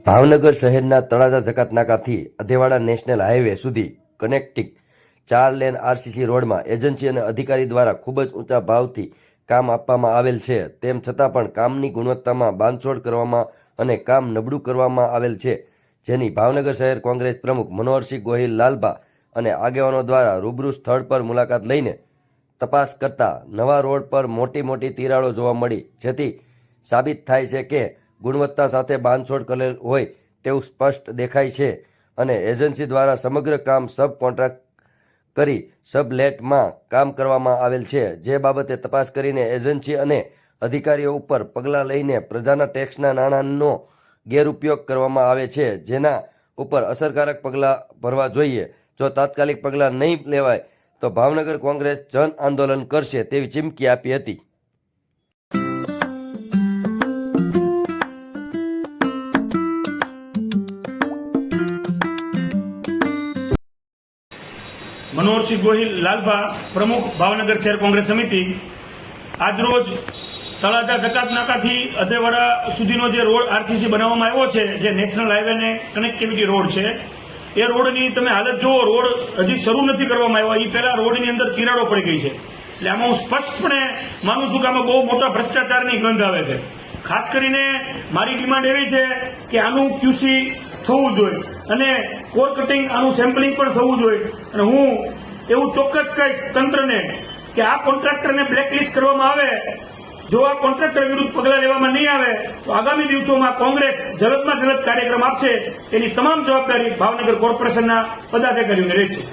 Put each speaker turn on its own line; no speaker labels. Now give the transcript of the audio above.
ભાવનગર શહેરના Talaja જકાતનાકાથી Adhewada national highway સુધી connecting 4 lane RCC રોડમાં agency અને અધિકારી દ્વારા ખૂબ જ ઊંચા ભાવથી કામ આપવામાં આવેલ છે. તેમ છતાં પણ કામની ગુણવત્તામાં બાંધછોડ કરવામાં અને કામ નબળું કરવામાં આવેલ છે, જેની ભાવનગર શહેર કોંગ્રેસ પ્રમુખ મનોહરસિંહ ગોહિલ લાલભા અને આગેવાનો દ્વારા રૂબરૂ સ્થળ પર મુલાકાત લઈને તપાસ કરતા નવા રોડ પર મોટી મોટી તિરાડો જોવા મળી, જેથી સાબિત થાય છે કે ગુણવત્તા સાથે બાંધછોડ કરેલ હોય તેવું સ્પષ્ટ દેખાય છે અને એજન્સી દ્વારા સમગ્ર કામ સબ કોન્ટ્રાક્ટ કરી સબલેટમાં કામ કરવામાં આવેલ છે, જે બાબતે તપાસ કરીને એજન્સી અને અધિકારીઓ ઉપર પગલાં લઈને પ્રજાના ટેક્સના નાણાંનો ગેરઉપયોગ કરવામાં આવે છે, જેના ઉપર અસરકારક પગલાં ભરવા જોઈએ. જો તાત્કાલિક પગલાં નહીં લેવાય તો ભાવનગર કોંગ્રેસ જન આંદોલન કરશે તેવી ચીમકી આપી હતી.
મનોહરસિંહ ગોહિલ લાલભા, પ્રમુખ ભાવનગર શહેર કોંગ્રેસ સમિતિ. આજરોજ તળાજા જકાતનાકાથી અધેવાડા સુધીનો જે રોડ આરસીસી બનાવવામાં આવ્યો છે, જે નેશનલ હાઈવે ને કનેક્ટિવિટી રોડ છે, એ રોડની તમે હાલત જુઓ. રોડ હજી શરૂ નથી કરવામાં આવ્યો, એ પહેલા રોડની અંદર તિરાડો પડી ગઈ છે. એટલે આમાં હું સ્પષ્ટપણે માનું છું કે આમાં બહુ મોટા ભ્રષ્ટાચારની ગંધ આવે છે. ખાસ કરીને મારી ડિમાન્ડ એવી છે કે આનું ક્યુસી થવું જોઈએ અને કોર કટિંગ આનું સેમ્પલિંગ પણ થવું જોઈએ. અને હું એવું ચોક્કસ કહીશ તંત્રને કે આ કોન્ટ્રાક્ટરને બ્લેકલિસ્ટ કરવામાં આવે. જો આ કોન્ટ્રાક્ટર વિરુદ્ધ પગલાં લેવામાં નહીં આવે તો આગામી દિવસોમાં કોંગ્રેસ જલદમાં જલદ કાર્યક્રમ આપશે. તેની તમામ જવાબદારી ભાવનગર કોર્પોરેશનના પદાધિકારીઓને રહેશે.